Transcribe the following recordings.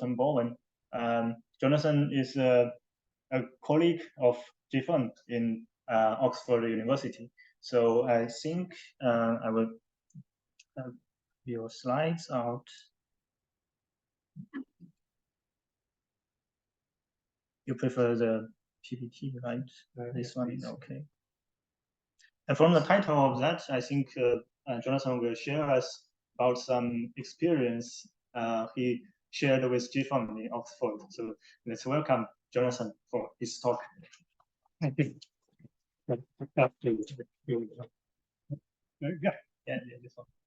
Bowen. Jonathan is a colleague of Jifeng in Oxford University. So I think I will have your slides out. You prefer the PPT, right? This one, okay. And from the title of that, I think Jonathan will share us about some experience he shared with Jifeng in Oxford. So let's welcome Jonathan for his talk. Thank you.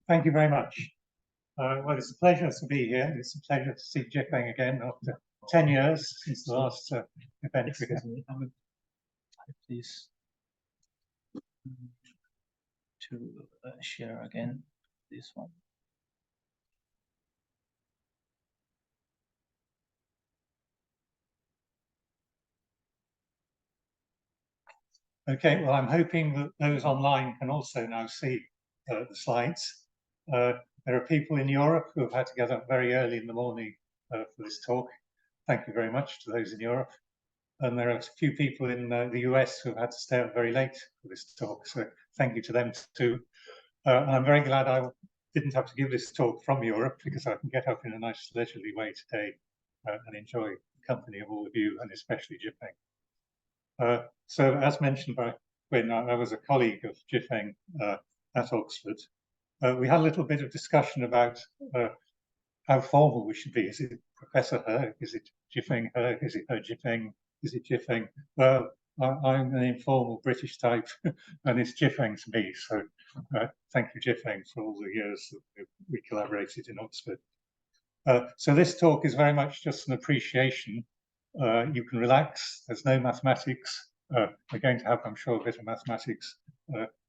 Thank you very much. Well, it's a pleasure to be here. It's a pleasure to see Jifeng again after 10 years since the last event. Please to share again this one. Okay, well, I'm hoping that those online can also now see the slides. There are people in Europe who have had to get up very early in the morning for this talk. Thank you very much to those in Europe. And there are a few people in the US who have had to stay up very late for this talk. So thank you to them too. And I'm very glad I didn't have to give this talk from Europe because I can get up in a nice leisurely way today and enjoy the company of all of you and especially Jifeng. So as mentioned by Quinn, I was a colleague of Jifeng at Oxford. We had a little bit of discussion about how formal we should be. Is it Professor He? Is it Jifeng He? Is it He Jifeng? Is it Jifeng? Well, I'm an informal British type and it's Jifeng to me. So thank you, Jifeng, for all the years that we collaborated in Oxford. So this talk is very much just an appreciation. You can relax, there's no mathematics. We're going to have, I'm sure, a bit of mathematics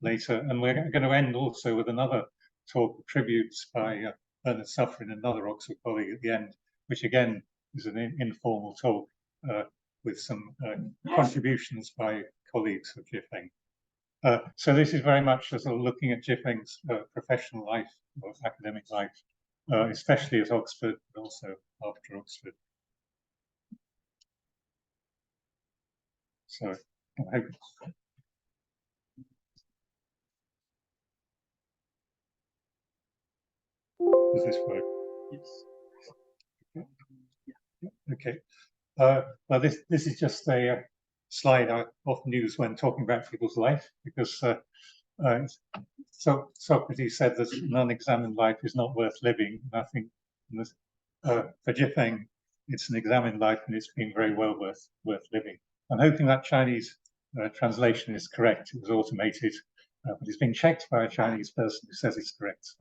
later. And we're going to end also with another talk of tributes by Ernest Suffren, another Oxford colleague at the end, which again is an informal talk with some contributions by colleagues of Jifeng. So this is very much sort of looking at Jifeng's professional life or academic life, especially at Oxford, but also after Oxford. So I hope. Does this work? Yes. Okay. Well, this is just a slide I often use when talking about people's life, because so Socrates said that an unexamined life is not worth living. And I think for Jifeng, it's an examined life, and it's been very well worth living. I'm hoping that Chinese translation is correct. It was automated, but it's been checked by a Chinese person who says it's correct.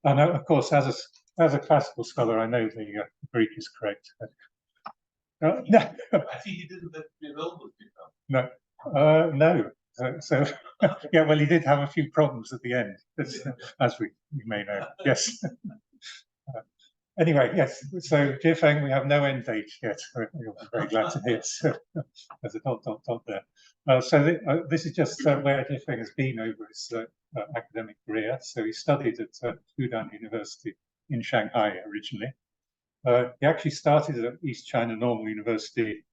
And of course, as a classical scholar, I know the Greek is correct. No. I think he didn't develop it. No, no. So yeah, well, he did have a few problems at the end, as we may know. Yes. Anyway, yes. So Jifeng, we have no end date yet. You'll be very glad to hear. So there's a dot there. So this is just where Jifeng has been over his academic career. So he studied at Fudan University in Shanghai originally. He actually started at East China Normal University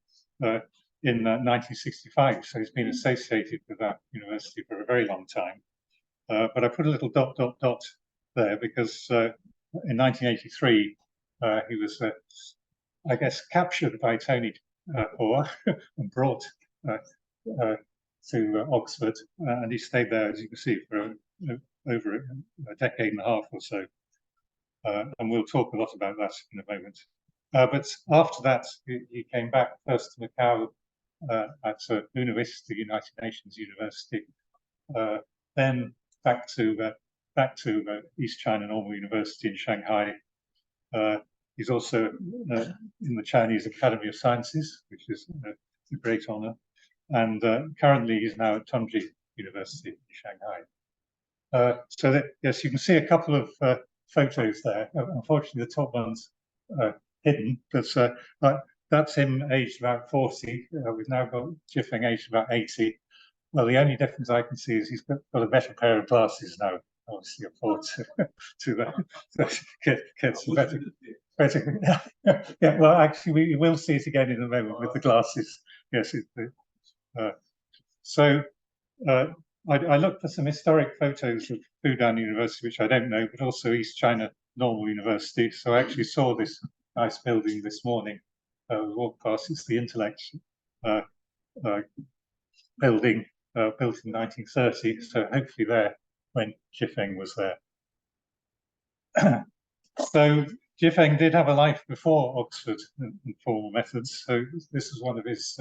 in 1965. So he's been associated with that university for a very long time. But I put a little dot there because in 1983, he was, I guess, captured by Tony Hoare and brought to Oxford, and he stayed there, as you can see, for over a decade and a half or so. And we'll talk a lot about that in a moment. But after that, he came back first to Macau at Una Vista United Nations University, then back to East China Normal University in Shanghai. He's also in the Chinese Academy of Sciences, which is a great honor. And currently he's now at Tongji University in Shanghai. So that, yes, you can see a couple of photos there. Unfortunately, the top one's hidden, but that's him aged about 40. We've now got Jifeng aged about 80. Well, the only difference I can see is he's got a better pair of glasses now. Obviously, afford to get some better. Basically, yeah. Well, actually, we will see it again in a moment with the glasses. Yes. I looked for some historic photos of Fudan University, which I don't know, but also East China Normal University. So I actually saw this nice building this morning. Walked past. It's the Intellect building, built in 1930. So hopefully there when Jifeng was there. So Jifeng did have a life before Oxford and formal methods. So this was one of his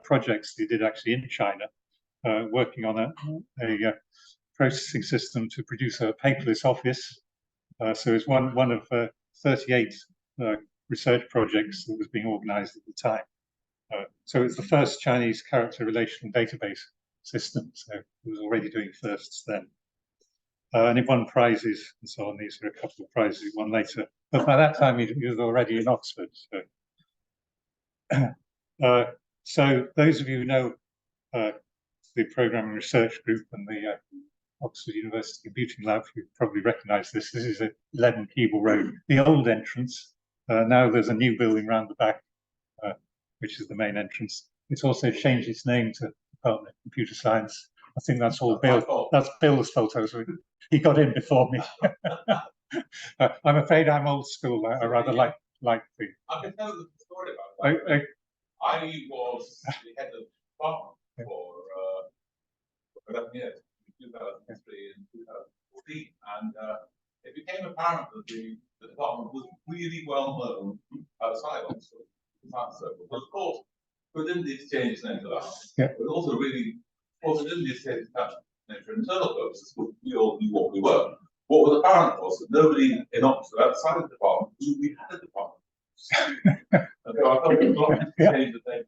projects he did actually in China, working on a processing system to produce a paperless office. So it's one of 38 research projects that was being organized at the time. So it's the first Chinese character relational database system. So it was already doing firsts then. And he won prizes and so on. These are a couple of prizes he won later. But by that time, he was already in Oxford. So, so those of you who know the Programming Research Group and the Oxford University Computing Lab, you probably recognise this. This is at 11 Keble Road, the old entrance. Now there's a new building round the back, which is the main entrance. It's also changed its name to Department of Computer Science. I think that's all Bill. That's Bill's photos. He got in before me. I'm afraid I'm old school. I rather like the. I can tell the story about that. I was the head of department for 11 years, 2003 and 2014, and it became apparent that the department was really well known outside Oxford, but of course, within the exchange named that, but also really, within the exchange for internal purposes, we all knew what we were. What was apparent was that nobody in Oxford outside of the department knew we had a department. And so I thought it was not to change the thing.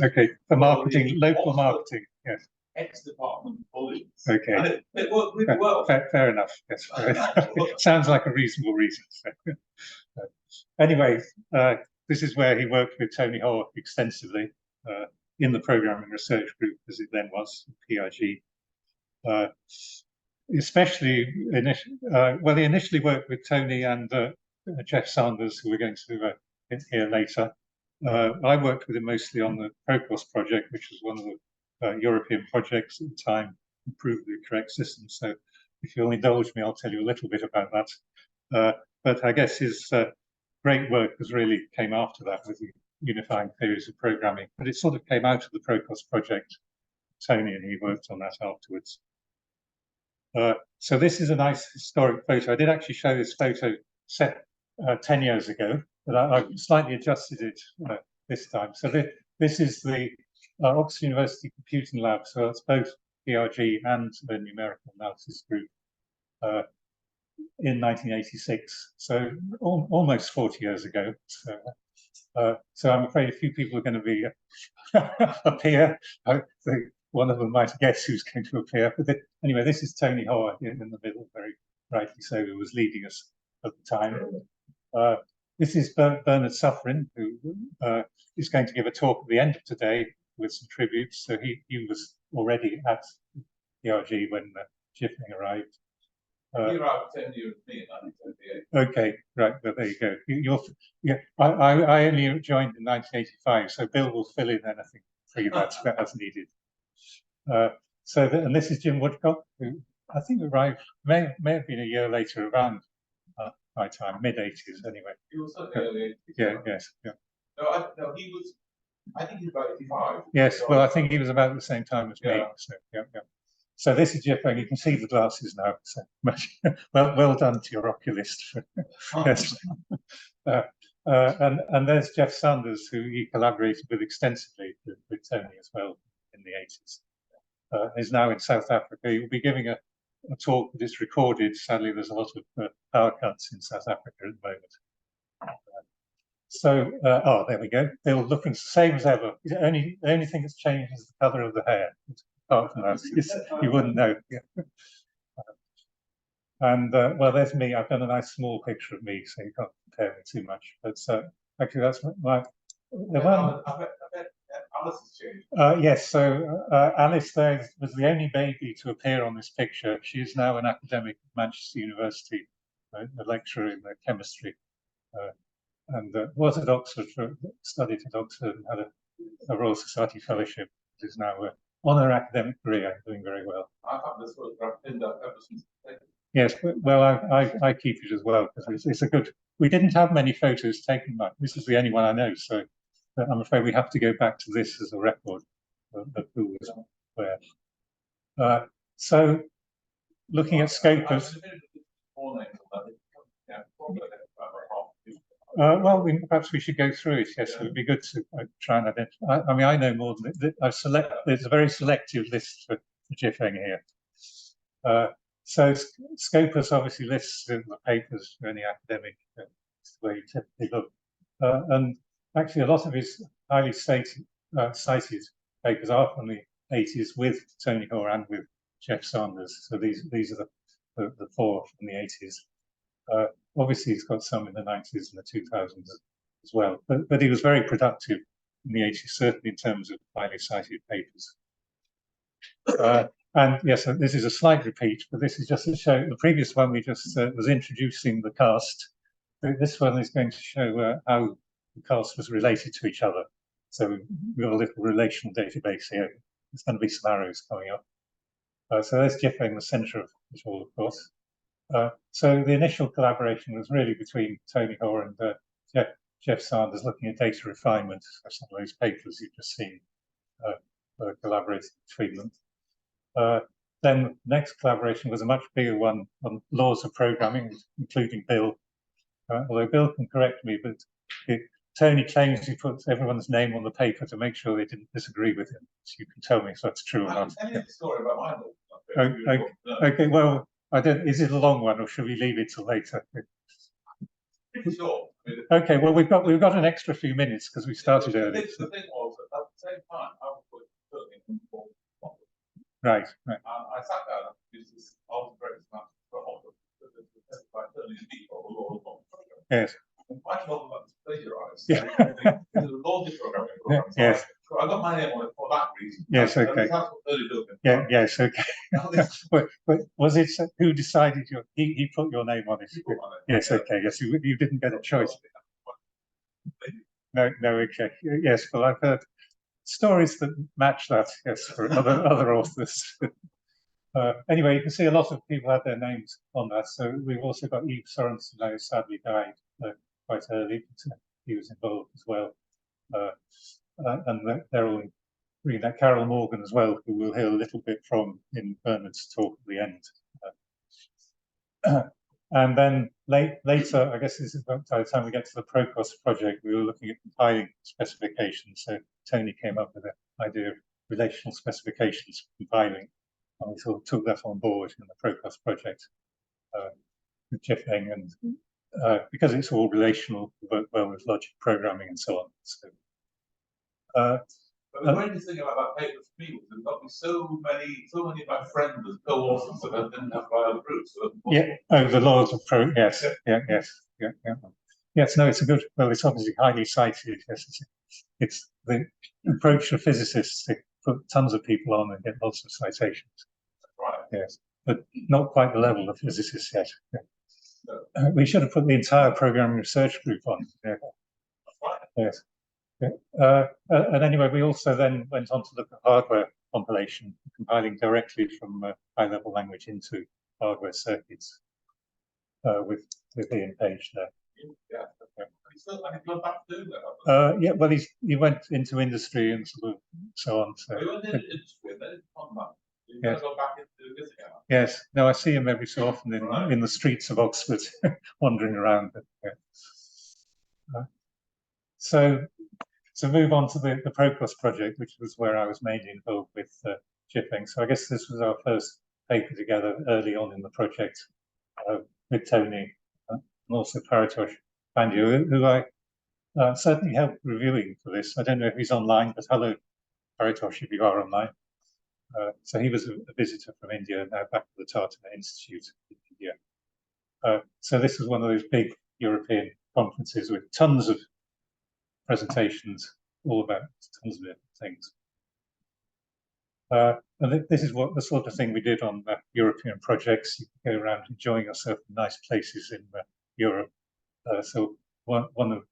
Okay, for marketing, local marketing, yes. Ex-department colleagues. Okay. And it worked really well. Fair enough. Yes. Sounds like a reasonable reason. Anyway, this is where he worked with Tony Ho extensively in the Programming Research Group, as it then was, PRG. Especially, well, he initially worked with Tony and Jeff Sanders, who we're going to hear later. I worked with him mostly on the Procos project, which was one of the European projects at the time, improved the correct system. So if you'll indulge me, I'll tell you a little bit about that. But I guess his great work was really came after that with the unifying theories of programming. But it sort of came out of the Procos project. Tony and he worked on that afterwards. So this is a nice historic photo. I did actually show this photo set 10 years ago, but I've slightly adjusted it this time. So this is the Oxford University Computing Lab. So it's both PRG and the numerical analysis group in 1986. So almost 40 years ago. So I'm afraid a few people are going to be appear. One of them might guess who's going to appear. But anyway, this is Tony Ho in the middle, very rightly so, who was leading us at the time. This is Bernard Suffren, who is going to give a talk at the end of today with some tributes. So he was already at PRG when Jifeng arrived. He arrived 10 years with me in 1978. Okay, right, well, there you go. I only joined in 1985, so Bill will fill in anything pretty much as needed. And this is Jim Woodcock, who I think arrived, may have been a year later, around my time, mid-80s anyway. He was certainly early 80s. Yeah, yes, yeah. No, he was, I think he was about 85. Yes, well, I think he was about the same time as me. So, yeah. So this is Jifeng. You can see the glasses now. So much well done to your oculist. Yes. And there's Jeff Sanders, who he collaborated with extensively with Tony as well in the 80s. Is now in South Africa. He will be giving a talk that is recorded. Sadly, there's a lot of power cuts in South Africa at the moment. Oh, there we go. They're looking the same as ever. The only thing that's changed is the colour of the hair. Apart from that, you wouldn't know. Yeah. And well, there's me. I've done a nice small picture of me, so you can't compare me too much. But actually, that's my. Alice has changed. Yes, so Alice there was the only baby to appear on this picture. She is now an academic at Manchester University, a lecturer in chemistry. and was at Oxford, studied at Oxford, and had a Royal Society Fellowship. Is now on her academic career, doing very well. I have this photograph pinned up ever since. Yes, well, I keep it as well because it's a good. We didn't have many photos taken by. This is the only one I know, so I'm afraid we have to go back to this as a record of who was where. So, looking at Scopus. Well, perhaps we should go through it. Yes, it would be good to try and identify. I mean, I know more than it. There's a very selective list for Jifeng here. So Scopus obviously lists the papers for any academic, where you typically look. And actually, a lot of his highly cited papers are from the 80s with Tony Hoare and with Jeff Sanders. So these are the four from the 80s. Obviously, he's got some in the 90s and the 2000s as well. But he was very productive in the 80s, certainly in terms of highly cited papers. And yes, this is a slight repeat, but this is just to show the previous one we just was introducing the cast. This one is going to show how the cast was related to each other. So we've got a little relational database here. There's going to be some arrows coming up. So there's Jifeng, the centre of it all, of course. So the initial collaboration was really between Tony Hoare and Jeff Sanders, looking at data refinement. Some of those papers you've just seen collaborated between them. Then the next collaboration was a much bigger one on laws of programming, including Bill. Although Bill can correct me, but Tony claims he puts everyone's name on the paper to make sure they didn't disagree with him. So you can tell me if that's true or not. Tell me a story about my law. Okay, well, I don't. Is it a long one, or should we leave it till later? Pretty short. Okay, well, we've got an extra few minutes because we started early. The thing was that at the same time, I was working for Right. And I sat down and used this algebraic math for by turning people who all want programming. Yes. And quite a lot of that was plagiarized. Yeah. It was a logic programming program. So yes. I got my name on it for that reason. Yes, okay. Yeah, yes, okay. but was it who decided he put your name on it? Yes, okay. Yes, you didn't get a choice. No, okay. Yes, well, I've heard stories that match that, yes, for other authors. Anyway, you can see a lot of people had their names on that. So we've also got Yves Sorensen, who sadly died quite early. But he was involved as well. And they're all reading that. Carol Morgan as well, who we'll hear a little bit from in Bernard's talk at the end. And then later, I guess this is by the time we get to the Procos project, we were looking at compiling specifications. So Tony came up with the idea of relational specifications for compiling, and we sort of took that on board in the Procos project with Jifeng, and because it's all relational, we work well with logic programming and so on. So, but the greatest thing about that paper for me was there got me so many of my friends as co-authors that I didn't have my own groups. So the laws of yes, yes, no, it's a good. Well, it's obviously highly cited. Yes, it's the approach of physicists to put tons of people on and get lots of citations. Right. Yes, but not quite the level of physicists yet. No. We should have put the entire programming research group on. Yeah. Right. Yes. Yeah. And anyway, we also then went on to look at hardware compilation, compiling directly from high-level language into hardware circuits with Ian Page there. Yeah. And he went back to do that. Yeah, well, he went into industry and sort of so on. So. He went into industry and then he's come back. He's going to go back into this again. Yes. No, I see him every so often in the streets of Oxford, wandering around. But, yeah. So move on to the Procos project, which was where I was mainly involved with Jifeng. So I guess this was our first paper together early on in the project with Tony and also Paritosh Pandya, who I certainly helped reviewing for this. I don't know if he's online, but hello, Paritosh, if you are online. So he was a visitor from India, now back at the Tata Institute in India. So this was one of those big European conferences with tons of presentations, all about tons of different things. And this is what the sort of thing we did on European projects. You can go around enjoying yourself in nice places in Europe. So one of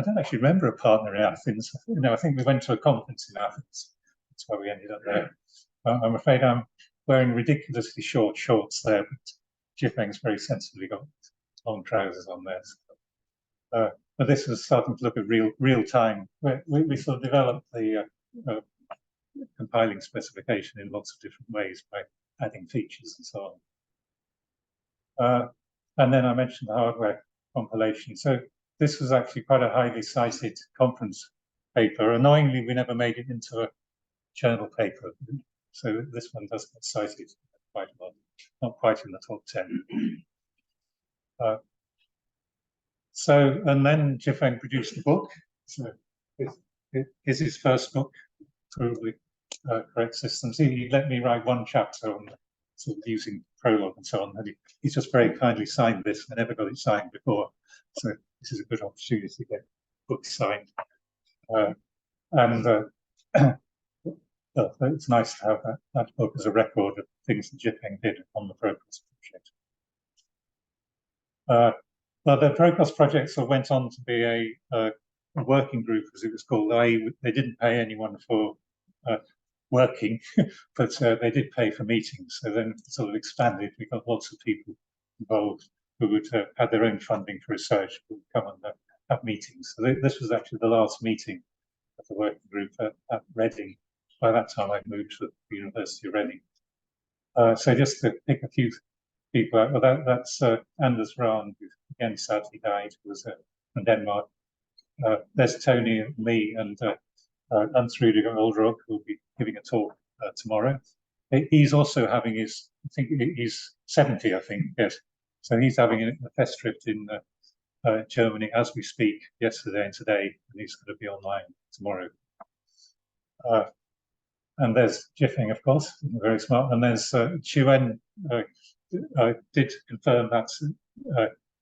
I don't actually remember a partner in Athens. I think we went to a conference in Athens. That's why we ended up there. I'm afraid I'm wearing ridiculously short shorts there, but Jifeng's very sensibly got long trousers on there. So, but this was starting to look at real time. We sort of developed the compiling specification in lots of different ways by adding features and so on. And then I mentioned the hardware compilation. So this was actually quite a highly cited conference paper. Annoyingly, we never made it into a journal paper. So this one does get cited quite a lot, not quite in the top 10. And then Jifeng produced a book. So it is his first book, Probably Correct Systems. He let me write one chapter on sort of using Prolog and so on. And he just very kindly signed this. I never got it signed before. So this is a good opportunity to get books signed. It's nice to have that book as a record of things that Jifeng did on the Procos project. Well, the Procos project sort of went on to be a working group, as it was called. They didn't pay anyone for working, but they did pay for meetings. So then it sort of expanded. We got lots of people involved who would have their own funding for research, who would come and have meetings. So this was actually the last meeting of the working group at Reading. By that time, I'd moved to the University of Reading. So just to pick a few people out, well, that's Anders Rahn, who again sadly died, who was from Denmark. There's Tony and me, and Ansrude Oldrock, who will be giving a talk tomorrow. He's also having his, I think he's 70, I think, yes. So he's having a Festschrift in Germany as we speak, yesterday and today, and he's going to be online tomorrow. And there's Jifeng, of course, very smart. And there's Chuen. I did confirm that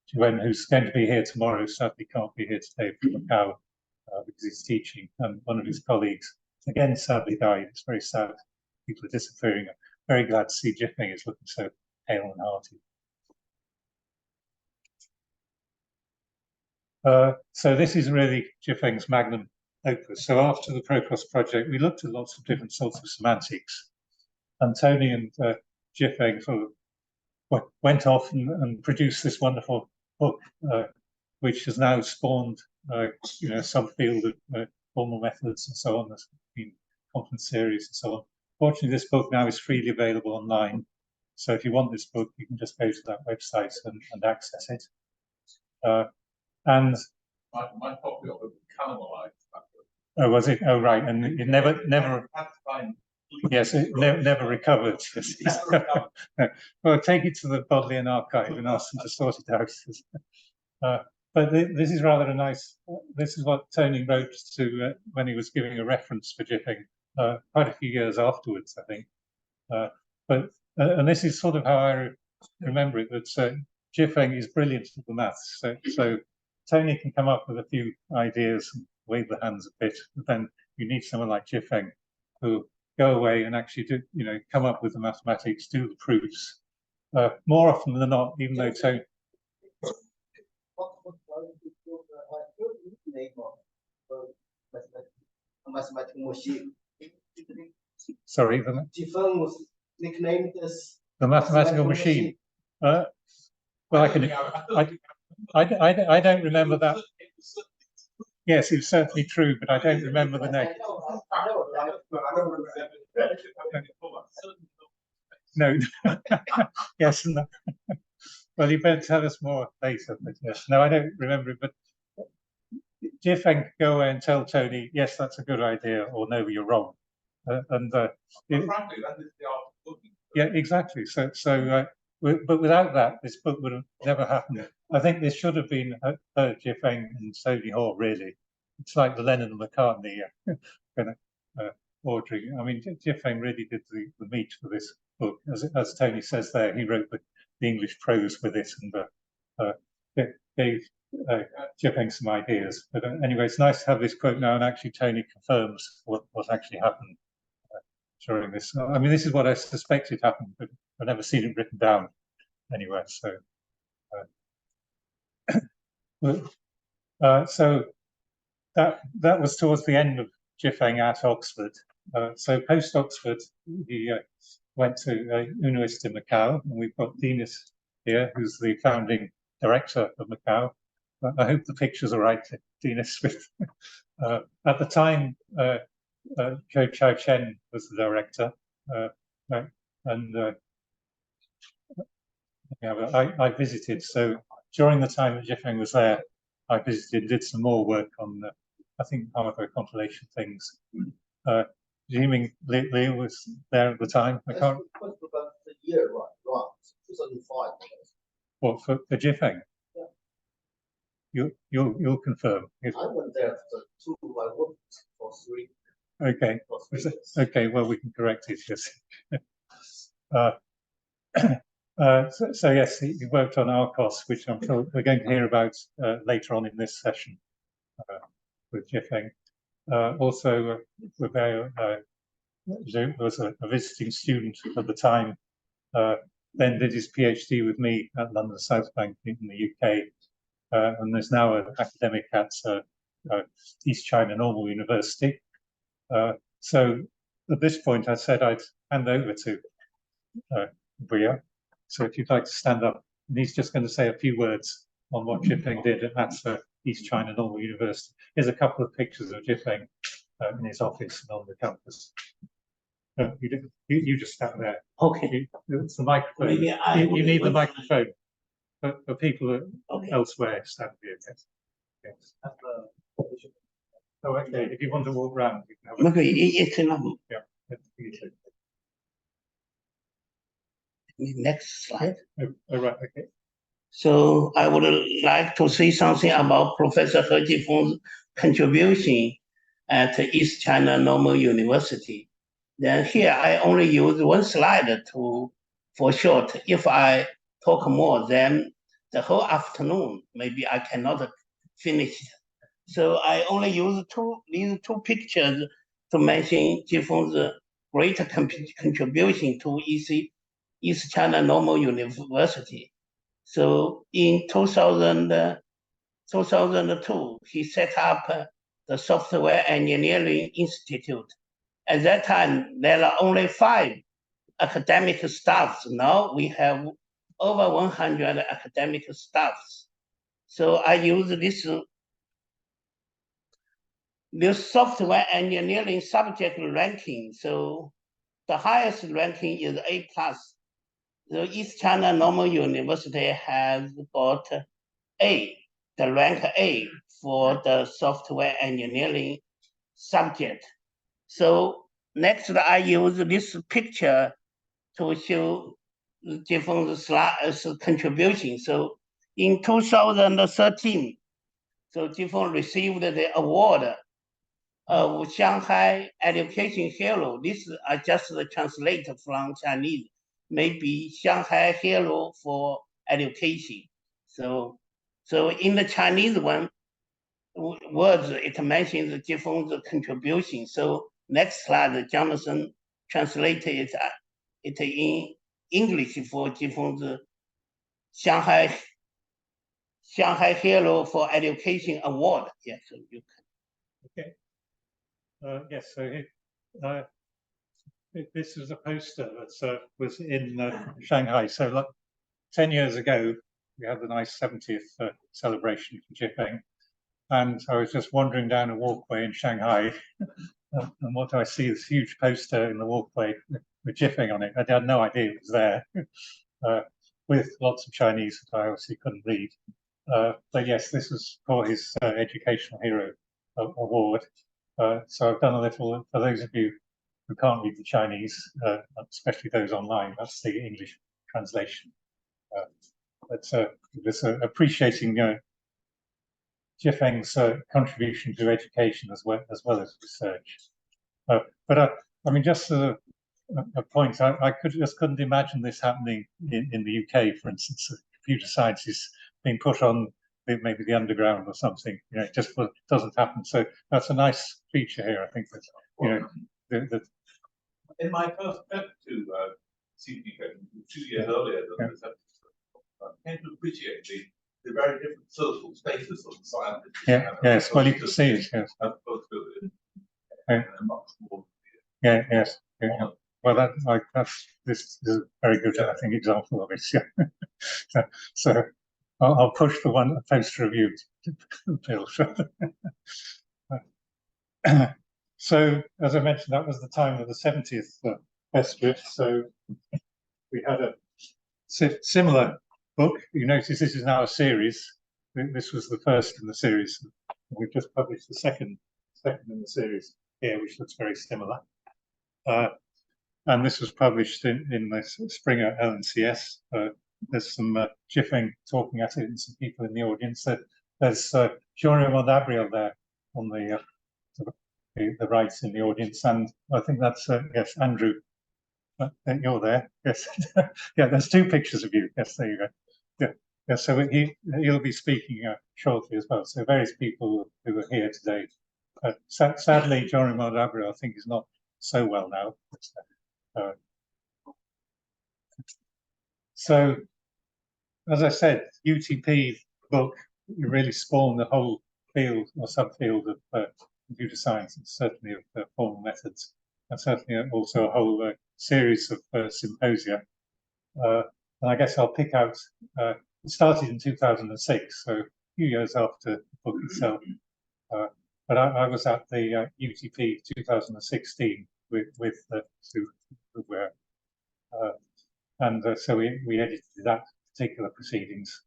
Chuen, who's going to be here tomorrow, sadly can't be here today for Macau because he's teaching. And one of his colleagues, again, sadly died. It's very sad. People are disappearing. I'm very glad to see Jifeng is looking so pale and hearty. So this is really Jifeng's magnum opus. So after the Procos project, we looked at lots of different sorts of semantics. And Tony and Jifeng sort of went off and produced this wonderful book, which has now spawned, subfield of formal methods and so on. There's been conference series and so on. Fortunately, this book now is freely available online. So if you want this book, you can just go to that website and access it. And my copy of it cannibalized. Oh, was it? Oh, right. And it never. Yes, it never recovered. Well, take it to the Bodleian archive and ask them to sort it out. But this is rather a nice. This is what Tony wrote to when he was giving a reference for Jifeng quite a few years afterwards, I think. And this is sort of how I remember it. That Jifeng is brilliant at the maths. So Tony can come up with a few ideas and wave the hands a bit, but then you need someone like Jifeng who go away and actually do, come up with the mathematics, do the proofs. More often than not, even though Tony. Sorry, Jifeng was nicknamed as the mathematical machine. Well, I don't remember that. Yes, it's certainly true, but I don't remember the name. No. Yes. No. Well, you better tell us more later. But yes, no, I don't remember it. But Jifeng could go away and tell Tony, yes, that's a good idea, or no, you're wrong. Frankly, that is the art of booking. Yeah, exactly. But without that, this book would have never happened. I think this should have been Jifeng and Tony Hall, really. It's like the Lennon and McCartney ordering. I mean, Jifeng really did the meat for this book. As Tony says there, he wrote the English prose with it and gave Jifeng some ideas. But anyway, it's nice to have this quote now, and actually Tony confirms what actually happened during this. I mean, this is what I suspected happened, but I've never seen it written down anywhere. So, that was towards the end of Jifeng at Oxford. So post Oxford, he went to University of Macau, and we've got Dinas here, who's the founding director of Macau. I hope the pictures are right, Dinas. At the time, Zhou Qiaoqian was the director, and I visited. So during the time that Jifeng was there, I visited, did some more work on, I think, hardware compilation things. Jiming Li was there at the time. I can't. What about the year, right? 2005. What for Jifeng? Yeah. You'll confirm. I went there for 2, I worked for 3. Okay. For 3 years. Okay. Well, we can correct it. Yes. So yes, he worked on ARCOS, which I'm sure we're going to hear about later on in this session with Jifeng. Also, Rebecca was a visiting student at the time, then did his PhD with me at London South Bank in the UK, and is now an academic at East China Normal University. So at this point, I said I'd hand over to Bria. So if you'd like to stand up, and he's just going to say a few words on what Jifeng did at East China Normal University. Here's a couple of pictures of Jifeng in his office and on the campus. You just stand there. Okay. It's the microphone. Maybe You need the microphone for people Okay. elsewhere. Stand here. Yes. Oh, okay. If you want to walk around, you can have Okay, it's enough. Yeah. Easily. Next slide. Oh, right. Okay. So I would like to say something about Professor He Jifeng's contribution at East China Normal University. Then here I only use one slide for short. If I talk more, then the whole afternoon, maybe I cannot finish it. So I only use these two pictures to mention Jifeng's great contribution to East China Normal University. So in 2002, he set up the Software Engineering Institute. At that time, there are only 5 academic staffs. Now we have over 100 academic staffs. So I use this software engineering subject ranking. So the highest ranking is A+. The East China Normal University has got A, the rank A for the software engineering subject. So next, I use this picture to show Jifeng's contribution. So in 2013, so Jifeng received the award of Shanghai Education Hero. This I just translate from Chinese. Maybe Shanghai Hero for Education. So in the Chinese one words, it mentions Jifeng's contribution. So next slide, Jonathan translated it in English for Jifeng's Shanghai Hero for Education Award. Yes, so you can. Okay. Yes. So this is a poster that was in Shanghai. So like 10 years ago, we had the nice 70th celebration for Jifeng. And I was just wandering down a walkway in Shanghai. And what do I see? This huge poster in the walkway with Jifeng on it. I had no idea it was there, with lots of Chinese that I obviously couldn't read. But yes, this was for his Educational Hero Award. So I've done a little, for those of you who can't read the Chinese, especially those online, that's the English translation. But just appreciating Jifeng's contribution to education as well as research. But I mean, just as a point, I couldn't imagine this happening in the UK, for instance. Computer science is being put on maybe the underground or something. It just doesn't happen. So that's a nice feature here, I think. That in my first trip to CP 2 years earlier, I came to appreciate the very different social status of the scientists. Yeah, yes, well, you can see it, yes. As opposed to Yeah. much more. Yeah, yes. Yeah. Well, this is a very good, I think, example of it. Yeah. So I'll push for one post-review. So, as I mentioned, that was the time of the 70th Festschrift. So we had a similar book. You notice this is now a series. This was the first in the series. We've just published the second in the series here, which looks very similar. And this was published in the spring at LNCS. There's some Jifeng talking at it and some people in the audience. There's Jean-Raymond Abriel there on the right in the audience, and I think that's yes, Andrew. You're there. Yes, yeah. There's two pictures of you. Yes, there you go. Yeah, yeah. So he'll be speaking shortly as well. So various people who are here today. Sadly, Jean-Raymond Abriel, I think, is not so well now. So, as I said, UTP book really spawned the whole field or subfield of computer science, and certainly of formal methods, and certainly also a whole series of symposia. And I guess I'll pick out, it started in 2006, so a few years after the book itself. But I was at the UTP 2016 with who were, and so we edited that particular proceedings.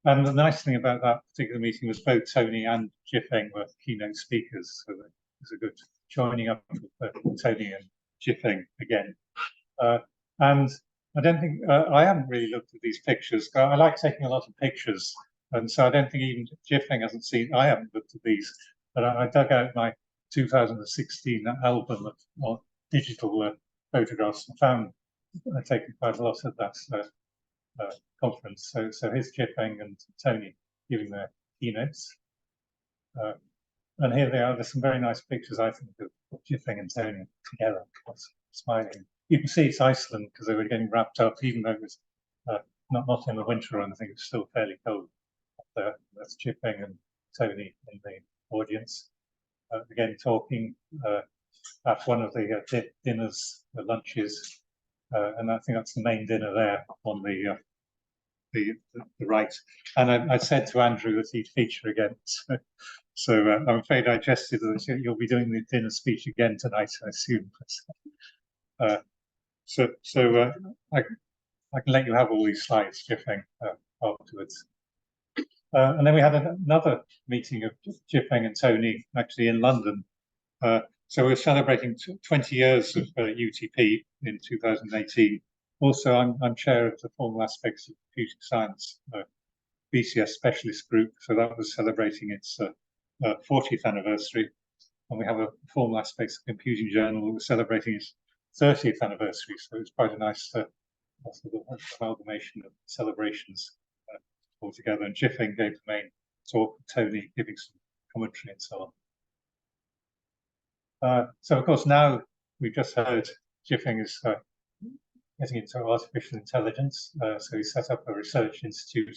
And the nice thing about that particular meeting was both Tony and Jifeng were keynote speakers, so it was a good joining up of Tony and Jifeng again. And I don't think, I haven't really looked at these pictures. I like taking a lot of pictures, and so I don't think even Jifeng hasn't seen, I haven't looked at these, but I dug out my 2016 album of digital photographs and found I've taken quite a lot at that conference. So here's Jifeng and Tony giving their keynotes. And here they are. There's some very nice pictures, I think, of Jifeng and Tony together, smiling. You can see it's Iceland because they were getting wrapped up, even though it was not in the winter or anything. It's still fairly cold up there. That's Jifeng and Tony in the audience. Again, talking at one of the dinners, the lunches. And I think that's the main dinner there on the right. And I said to Andrew that he'd feature again. So I'm afraid I jested that you'll be doing the dinner speech again tonight, I assume. So I can let you have all these slides, Jifeng, afterwards. And then we had another meeting of Jifeng and Tony, actually in London. So we're celebrating 20 years of UTP in 2018. Also, I'm chair of the formal aspects of computing science BCS specialist group. So that was celebrating its 40th anniversary. And we have a formal aspects of computing journal that was celebrating its 30th anniversary. So it's quite a nice sort of amalgamation of celebrations all together. And Jifeng gave the main talk, Tony giving some commentary and so on. So of course now we've just heard Jifeng is getting into artificial intelligence. So he set up a research institute.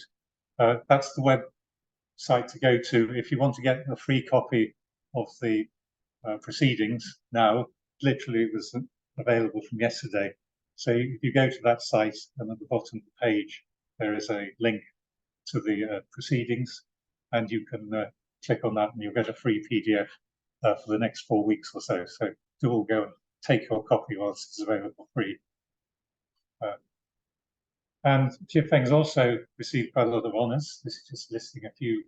That's the website to go to if you want to get a free copy of the proceedings now. Literally it was available from yesterday. So if you go to that site, and at the bottom of the page there is a link to the proceedings, and you can click on that and you'll get a free PDF for the next 4 weeks or so. So do all go and take your copy whilst it's available free. And Jifeng's also received quite a lot of honours. This is just listing a few,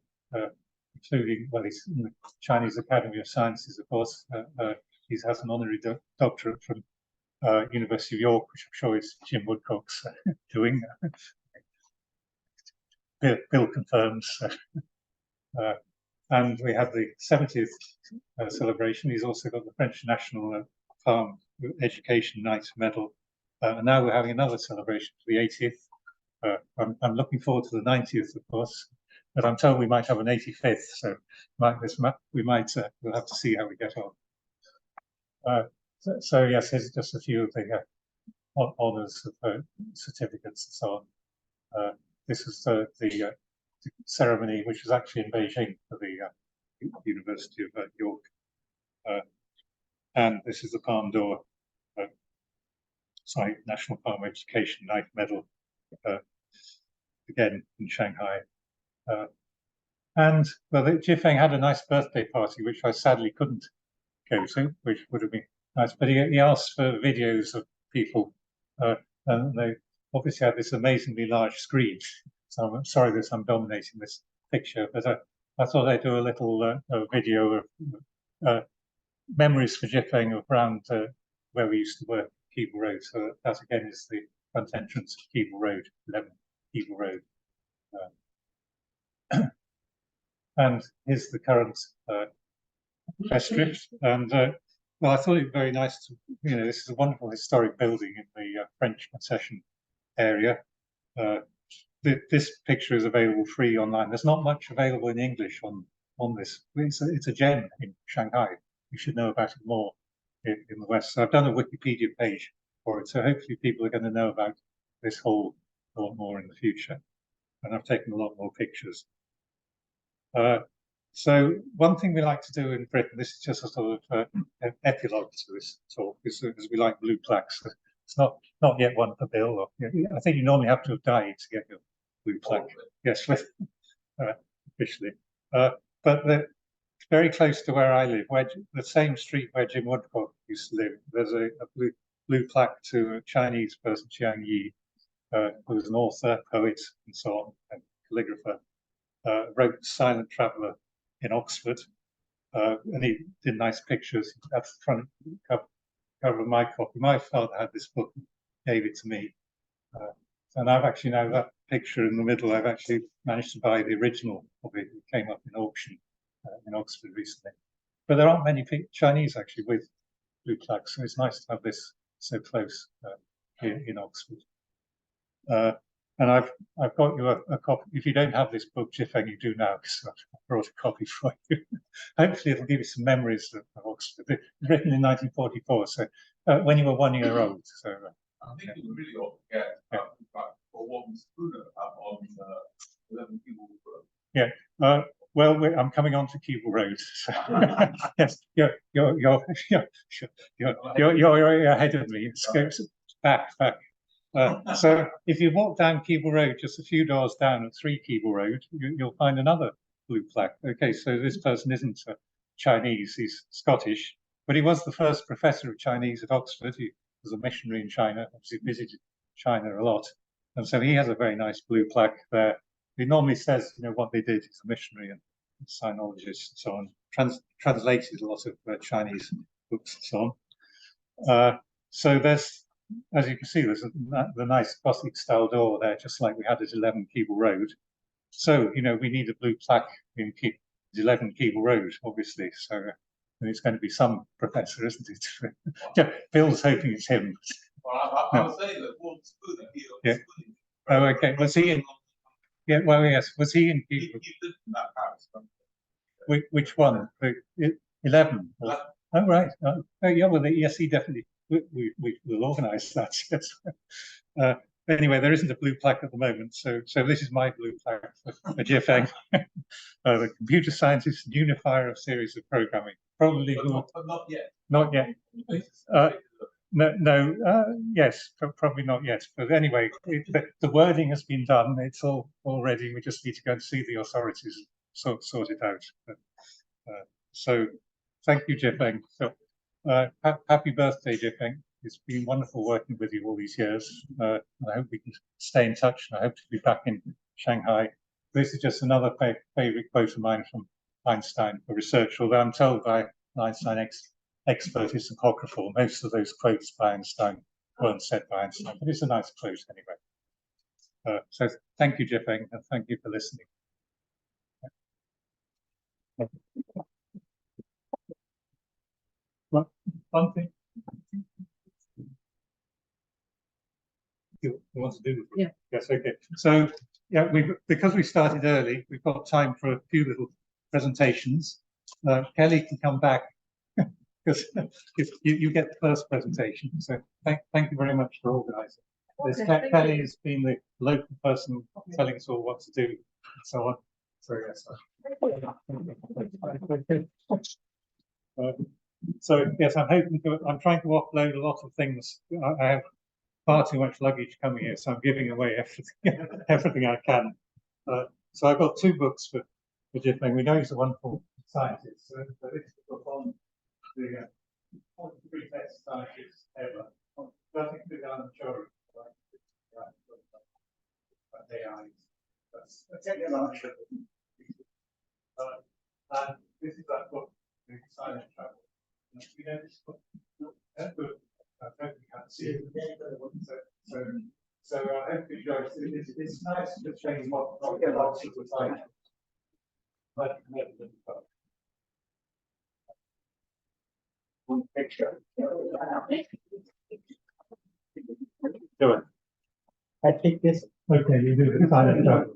including, well, he's in the Chinese Academy of Sciences, of course. He has an honorary doctorate from University of York, which I'm sure is Jim Woodcock's doing. Bill confirms. And we have the 70th celebration. He's also got the French National Farm Education Night Medal. And now we're having another celebration for the 80th. I'm looking forward to the 90th, of course, but I'm told we might have an 85th. So we'll have to see how we get on. So yes, here's just a few of the honours of certificates and so on. This is the ceremony, which was actually in Beijing for the University of York. And this is the Palme d'Or, National Palm Education Knight Medal, again in Shanghai. And well, Jifeng had a nice birthday party, which I sadly couldn't go to, which would have been nice. But he asked for videos of people, and they obviously had this amazingly large screen. So I'm sorry that I'm dominating this picture, but I thought I'd do a little video of memories for Jifeng of around where we used to work, Keble Road. So that again is the front entrance of Keble Road, 11 Keble Road. And here's the current Festschrift. And well, I thought it was very nice to, this is a wonderful historic building in the French concession area. This picture is available free online. There's not much available in English on this. It's a gem in Shanghai. You should know about it more in the West. So I've done a Wikipedia page for it. So hopefully people are going to know about this hall a lot more in the future. And I've taken a lot more pictures. So one thing we like to do in Britain, this is just a sort of epilogue to this talk, is we like blue plaques. It's not yet one for Bill. Or, I think you normally have to have died to get your blue plaque. Yes, officially. But very close to where I live, the same street where Jim Woodcock used to live, there's a blue plaque to a Chinese person, Jiang He, who was an author, poet, and so on, and calligrapher. Wrote Silent Traveller in Oxford, and he did nice pictures. That's the front cover of my copy. My father had this book and gave it to me. And I've actually now, that picture in the middle, I've actually managed to buy the original of it. It came up in auction in Oxford recently. But there aren't many Chinese actually with blue plaques, so it's nice to have this so close here in Oxford. And I've got you a copy. If you don't have this book, Jifeng, you do now, because I brought a copy for you. Hopefully it'll give you some memories of Oxford. It was written in 1944, so when you were 1 year old. So I think you really ought to get for one Spooner on 11 Keble Road. Yeah. Well, I'm coming on to Keble Road. So yes, you're ahead of me. It's back. So if you walk down Keble Road, just a few doors down at 3 Keble Road, you'll find another blue plaque. Okay, so this person isn't Chinese, he's Scottish, but he was the first professor of Chinese at Oxford. He was a missionary in China, obviously visited China a lot. And so he has a very nice blue plaque there. He normally says, what they did. He's a missionary and sinologist and so on, translated a lot of Chinese books and so on. So there's, as you can see, there's the nice Gothic style door there, just like we had at 11 Keble Road. So, we need a blue plaque in 11 Keble Road, obviously. So it's going to be some professor, isn't it? Bill's hoping it's him. Well, I was saying that Paul Spooner, yeah. Oh, okay. Was he in? Yeah, well, yes. Was he in Keble? He lived in that house. Which one? 11. Oh, right. Yeah, well, yes, he definitely. We'll organise that. Yes. Anyway, there isn't a blue plaque at the moment, so this is my blue plaque for Jifeng, the computer scientist and unifier of series of programming. Probably but not yet. Not yet. No. Yes, probably not yet. But anyway, the wording has been done. It's all ready. We just need to go and see the authorities and sort it out. So, thank you, Jifeng. So, happy birthday, Jifeng. It's been wonderful working with you all these years. I hope we can stay in touch, and I hope to be back in Shanghai. This is just another favorite quote of mine from Einstein for research, although I'm told by an Einstein expert it's apocryphal. Most of those quotes by Einstein weren't said by Einstein, but it's a nice quote anyway. So thank you, Jifeng, and thank you for listening. One thing. You want to do? Yeah. Yes. Okay. So yeah, because we started early, we've got time for a few little presentations. Kelly can come back because you get the first presentation. So thank you very much for organising. Okay, Kelly has been the local person telling us all what to do so on. So yes. So yes, I'm trying to offload a lot of things. I have far too much luggage coming here, so I'm giving away everything, everything I can. So I've got 2 books for Jifeng. We know he's a wonderful scientist. So this is the book on the 43 best scientists ever. Doesn't include Alan Turing. AI. That's and this is that book, The Silent Travel. You know this book? That book, I hope you can't see it. So I hope you enjoy it. It's nice to change what lots of the time. One picture. Do it. I take this. Okay, you do the silent travel.